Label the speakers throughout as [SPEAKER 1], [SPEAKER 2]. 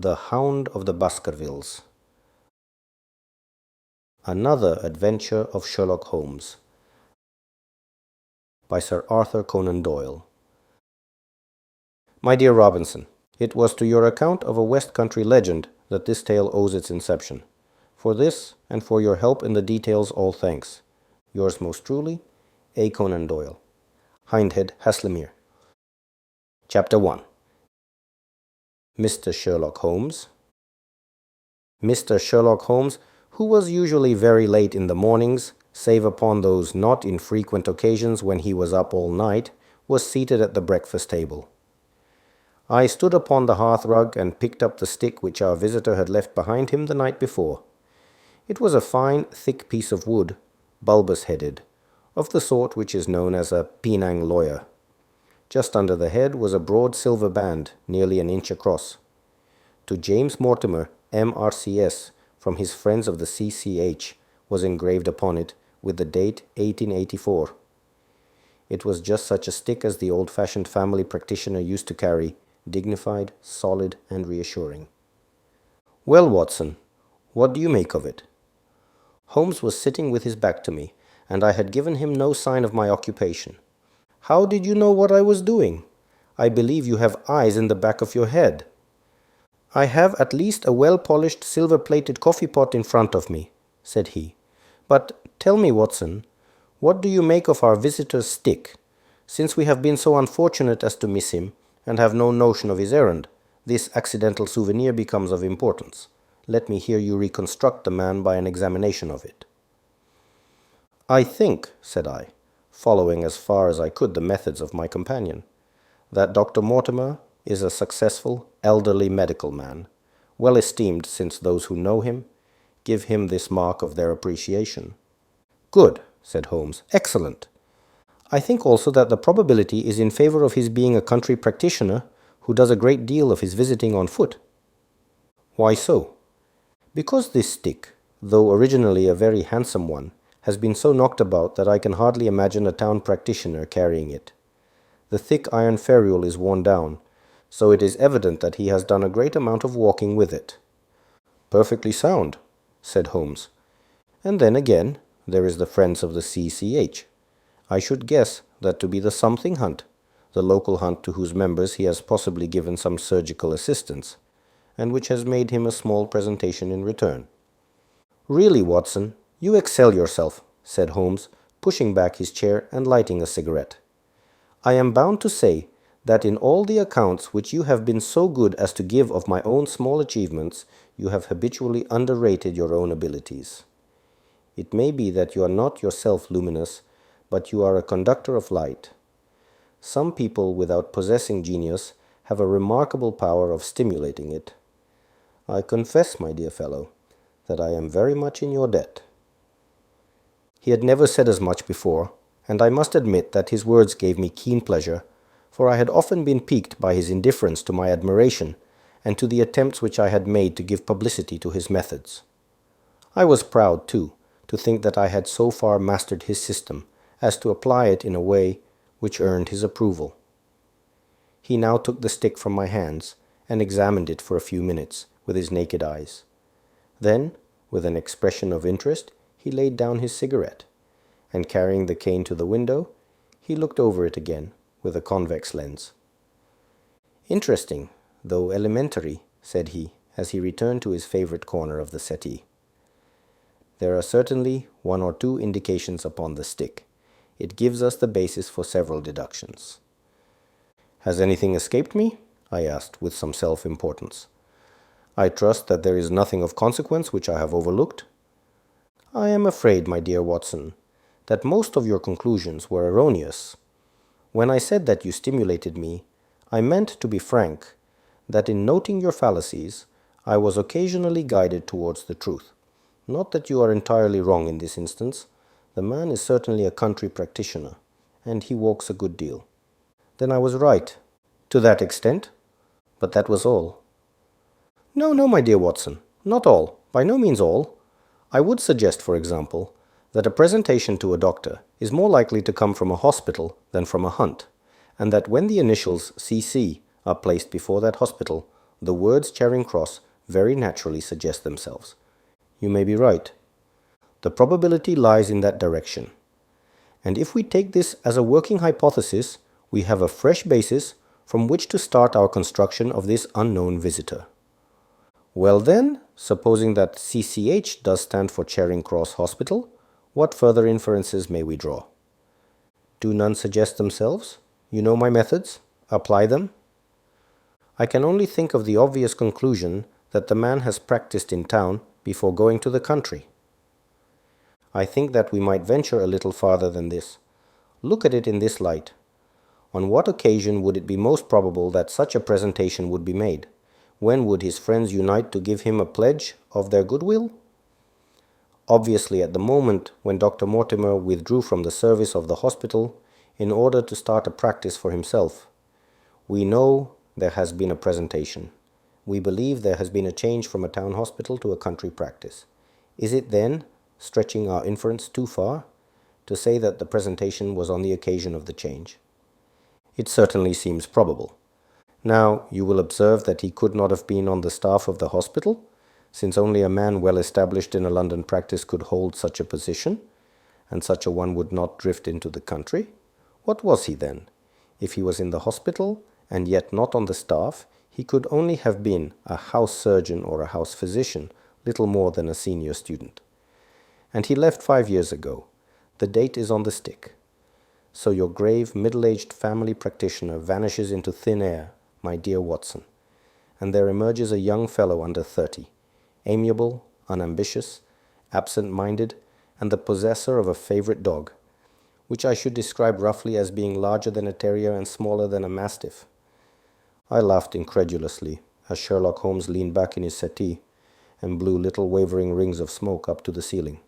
[SPEAKER 1] The Hound of the Baskervilles. Another Adventure of Sherlock Holmes by Sir Arthur Conan Doyle. My dear Robinson, it was to your account of a West Country legend that this tale owes its inception. For this, and for your help in the details, all thanks. Yours most truly, A. Conan Doyle. Hindhead, Haslemere. Chapter 1. Mr. Sherlock Holmes. Mr. Sherlock Holmes, who was usually very late in the mornings, save upon those not infrequent occasions when he was up all night, was seated at the breakfast table. I stood upon the hearth-rug and picked up the stick which our visitor had left behind him the night before. It was a fine, thick piece of wood, bulbous-headed, of the sort which is known as a Penang lawyer. Just under the head was a broad silver band, nearly an inch across. To James Mortimer, M.R.C.S., from his friends of the C.C.H., was engraved upon it, with the date 1884. It was just such a stick as the old-fashioned family practitioner used to carry, dignified, solid, and reassuring. "Well, Watson, what do you make of it?" Holmes was sitting with his back to me, and I had given him no sign of my occupation. "How did you know what I was doing? I believe you have eyes in the back of your head." "I have at least a well-polished silver-plated coffee-pot in front of me," said he. "But tell me, Watson, what do you make of our visitor's stick? Since we have been so unfortunate as to miss him, and have no notion of his errand, this accidental souvenir becomes of importance. Let me hear you reconstruct the man by an examination of it." "I think," said I, following as far as I could the methods of my companion, "that Dr. Mortimer is a successful, elderly medical man, well esteemed since those who know him give him this mark of their appreciation." "Good," said Holmes. "Excellent. I think also that the probability is in favor of his being a country practitioner who does a great deal of his visiting on foot." "Why so?" "Because this stick, though originally a very handsome one, has been so knocked about that I can hardly imagine a town practitioner carrying it. The thick iron ferrule is worn down, so it is evident that he has done a great amount of walking with it." "Perfectly sound," said Holmes. "And then again, there is the friends of the C.C.H. I should guess that to be the something hunt, the local hunt to whose members he has possibly given some surgical assistance, and which has made him a small presentation in return." "Really, Watson, you excel yourself," said Holmes, pushing back his chair and lighting a cigarette. "I am bound to say that in all the accounts which you have been so good as to give of my own small achievements, you have habitually underrated your own abilities. It may be that you are not yourself luminous, but you are a conductor of light. Some people without possessing genius have a remarkable power of stimulating it. I confess, my dear fellow, that I am very much in your debt." He had never said as much before, and I must admit that his words gave me keen pleasure, for I had often been piqued by his indifference to my admiration and to the attempts which I had made to give publicity to his methods. I was proud, too, to think that I had so far mastered his system as to apply it in a way which earned his approval. He now took the stick from my hands and examined it for a few minutes with his naked eyes. Then, with an expression of interest, he laid down his cigarette, and carrying the cane to the window, he looked over it again with a convex lens. "Interesting, though elementary," said he, as he returned to his favorite corner of the settee. "There are certainly one or two indications upon the stick. It gives us the basis for several deductions." "Has anything escaped me?" I asked with some self-importance. "I trust that there is nothing of consequence which I have overlooked." "I am afraid, my dear Watson, that most of your conclusions were erroneous. When I said that you stimulated me, I meant, to be frank, that in noting your fallacies, I was occasionally guided towards the truth. Not that you are entirely wrong in this instance. The man is certainly a country practitioner, and he walks a good deal." "Then I was right." "To that extent? But that was all." "No, no, my dear Watson, not all, by no means all. I would suggest, for example, that a presentation to a doctor is more likely to come from a hospital than from a hunt, and that when the initials C.C. are placed before that hospital, the words Charing Cross very naturally suggest themselves. You may be right. The probability lies in that direction. And if we take this as a working hypothesis, we have a fresh basis from which to start our construction of this unknown visitor. Well then, supposing that CCH does stand for Charing Cross Hospital, what further inferences may we draw? Do none suggest themselves? You know my methods. Apply them. I can only think of the obvious conclusion that the man has practiced in town before going to the country. I think that we might venture a little farther than this. Look at it in this light. On what occasion would it be most probable that such a presentation would be made? When would his friends unite to give him a pledge of their goodwill? Obviously at the moment when Dr. Mortimer withdrew from the service of the hospital in order to start a practice for himself. We know there has been a presentation. We believe there has been a change from a town hospital to a country practice. Is it then, stretching our inference too far, to say that the presentation was on the occasion of the change? It certainly seems probable. Now, you will observe that he could not have been on the staff of the hospital, since only a man well established in a London practice could hold such a position, and such a one would not drift into the country. What was he then? If he was in the hospital, and yet not on the staff, he could only have been a house surgeon or a house physician, little more than a senior student. And he left 5 years ago. The date is on the stick. So your grave, middle-aged family practitioner vanishes into thin air, my dear Watson, and there emerges a young fellow under 30, amiable, unambitious, absent-minded, and the possessor of a favorite dog, which I should describe roughly as being larger than a terrier and smaller than a mastiff. I laughed incredulously as Sherlock Holmes leaned back in his settee and blew little wavering rings of smoke up to the ceiling.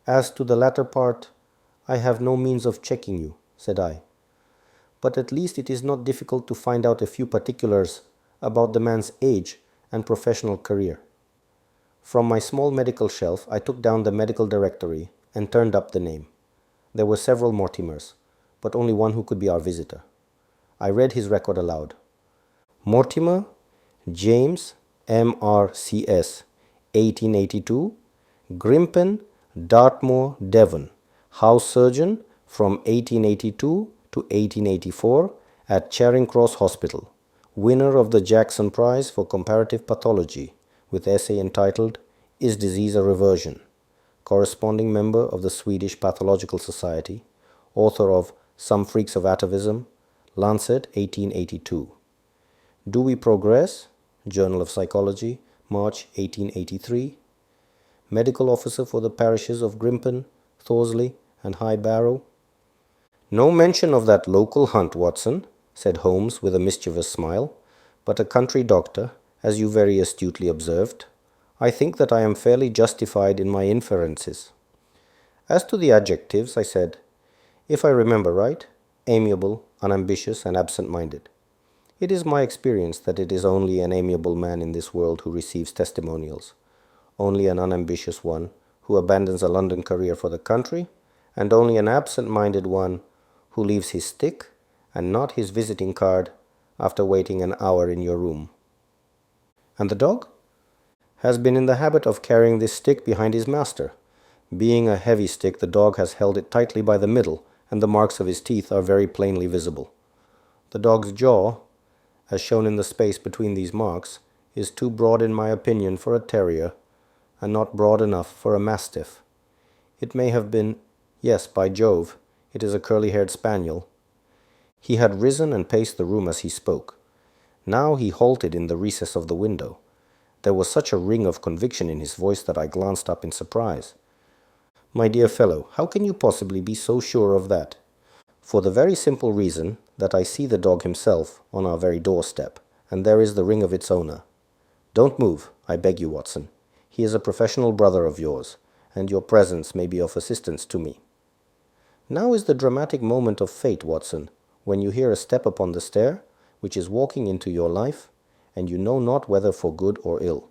[SPEAKER 1] As to the latter part, I have no means of checking you, said I. But at least it is not difficult to find out a few particulars about the man's age and professional career. From my small medical shelf, I took down the medical directory and turned up the name. There were several Mortimers, but only one who could be our visitor. I read his record aloud. Mortimer, James, M.R.C.S., 1882, Grimpen, Dartmoor, Devon, house surgeon from 1882 to 1884 at Charing Cross Hospital, winner of the Jackson Prize for Comparative Pathology, with essay entitled Is Disease a Reversion? Corresponding member of the Swedish Pathological Society, author of Some Freaks of Atavism, Lancet, 1882. Do We Progress? Journal of Psychology, March 1883. Medical officer for the parishes of Grimpen, Thorsley, and High Barrow. No mention of that local hunt, Watson, said Holmes with a mischievous smile, but a country doctor, as you very astutely observed. I think that I am fairly justified in my inferences. As to the adjectives, I said, if I remember right, amiable, unambitious, and absent-minded. It is my experience that it is only an amiable man in this world who receives testimonials, only an unambitious one who abandons a London career for the country, and only an absent-minded one who leaves his stick and not his visiting card after waiting an hour in your room. And the dog? Has been in the habit of carrying this stick behind his master. Being a heavy stick, the dog has held it tightly by the middle, and the marks of his teeth are very plainly visible. The dog's jaw, as shown in the space between these marks, is too broad in my opinion for a terrier, and not broad enough for a mastiff. It may have been, yes, by Jove, it is a curly-haired spaniel. He had risen and paced the room as he spoke. Now he halted in the recess of the window. There was such a ring of conviction in his voice that I glanced up in surprise. My dear fellow, how can you possibly be so sure of that? For the very simple reason that I see the dog himself on our very doorstep, and there is the ring of its owner. Don't move, I beg you, Watson. He is a professional brother of yours, and your presence may be of assistance to me. Now is the dramatic moment of fate, Watson, when you hear a step upon the stair, which is walking into your life, and you know not whether for good or ill.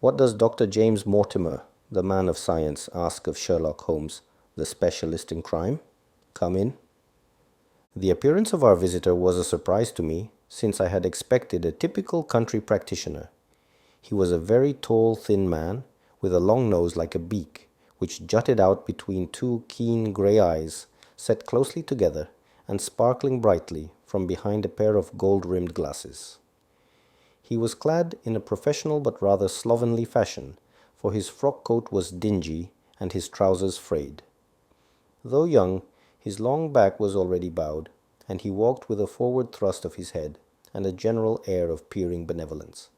[SPEAKER 1] What does Dr. James Mortimer, the man of science, ask of Sherlock Holmes, the specialist in crime? Come in. The appearance of our visitor was a surprise to me, since I had expected a typical country practitioner. He was a very tall, thin man, with a long nose like a beak, which jutted out between two keen grey eyes, set closely together and sparkling brightly from behind a pair of gold-rimmed glasses. He was clad in a professional but rather slovenly fashion, for his frock coat was dingy and his trousers frayed. Though young, his long back was already bowed, and he walked with a forward thrust of his head and a general air of peering benevolence.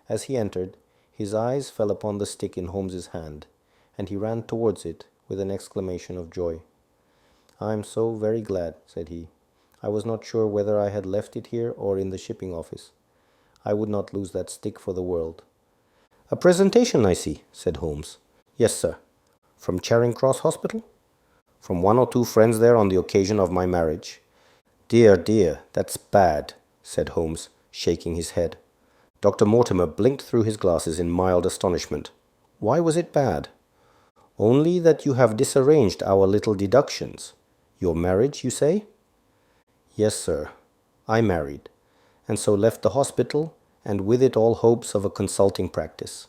[SPEAKER 1] As he entered, his eyes fell upon the stick in Holmes's hand, and he ran towards it with an exclamation of joy. "I am so very glad," said he. "I was not sure whether I had left it here or in the shipping office. I would not lose that stick for the world." "A presentation, I see," said Holmes. "Yes, sir." "From Charing Cross Hospital?" "From one or two friends there on the occasion of my marriage." "Dear, dear, that's bad," said Holmes, shaking his head. Dr. Mortimer blinked through his glasses in mild astonishment. "Why was it bad?" "Only that you have disarranged our little deductions. Your marriage, you say?" "Yes, sir. I married, and so left the hospital, and with it all hopes of a consulting practice.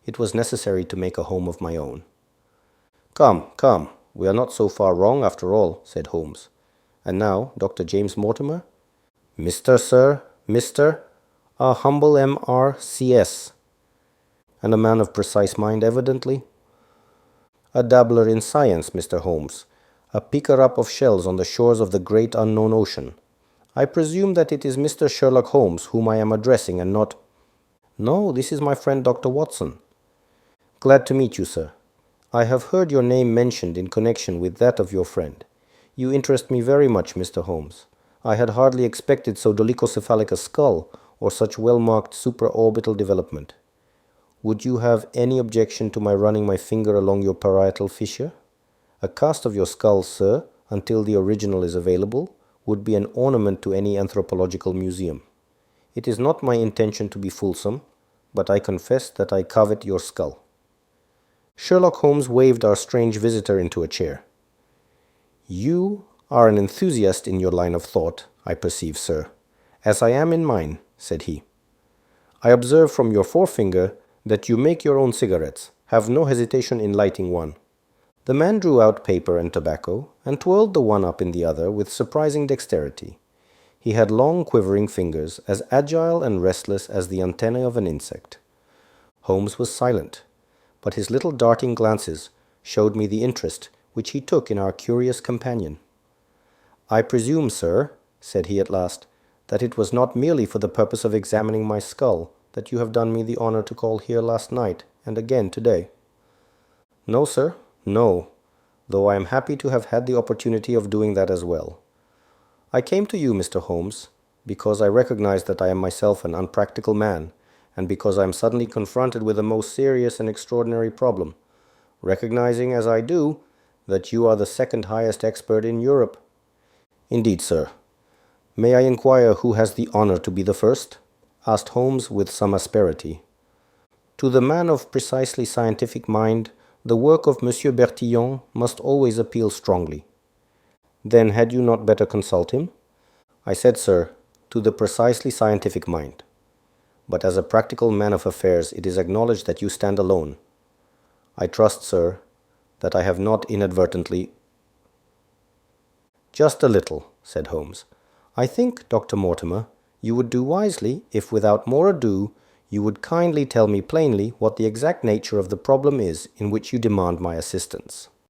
[SPEAKER 1] It was necessary to make a home of my own." "Come, come, we are not so far wrong after all," said Holmes. "And now, Dr. James Mortimer?" "Mr. Sir, Mr. A humble M.R.C.S. "And a man of precise mind, evidently?" "A dabbler in science, Mr. Holmes. A picker-up of shells on the shores of the great unknown ocean. I presume that it is Mr. Sherlock Holmes whom I am addressing and not—" "No, this is my friend Dr. Watson." "Glad to meet you, sir. I have heard your name mentioned in connection with that of your friend. You interest me very much, Mr. Holmes. I had hardly expected so dolichocephalic a skull, or such well-marked supraorbital development. Would you have any objection to my running my finger along your parietal fissure? A cast of your skull, sir, until the original is available, would be an ornament to any anthropological museum. It is not my intention to be fulsome, but I confess that I covet your skull." Sherlock Holmes waved our strange visitor into a chair. "You are an enthusiast in your line of thought, I perceive, sir, as I am in mine," said he. "I observe from your forefinger that you make your own cigarettes, have no hesitation in lighting one." The man drew out paper and tobacco, and twirled the one up in the other with surprising dexterity. He had long quivering fingers, as agile and restless as the antennae of an insect. Holmes was silent, but his little darting glances showed me the interest which he took in our curious companion. "I presume, sir," said he at last, "that it was not merely for the purpose of examining my skull that you have done me the honor to call here last night and again today." "No, sir, no, though I am happy to have had the opportunity of doing that as well. I came to you, Mr. Holmes, because I recognize that I am myself an unpractical man, and because I am suddenly confronted with a most serious and extraordinary problem, recognizing, as I do, that you are the second highest expert in Europe." "Indeed, sir. May I inquire who has the honor to be the first?" asked Holmes with some asperity. "To the man of precisely scientific mind, the work of Monsieur Bertillon must always appeal strongly." "Then had you not better consult him?" "I said, sir, to the precisely scientific mind. But as a practical man of affairs, it is acknowledged that you stand alone. I trust, sir, that I have not inadvertently—" "Just a little," said Holmes. "I think, Dr. Mortimer, you would do wisely if, without more ado, you would kindly tell me plainly what the exact nature of the problem is in which you demand my assistance."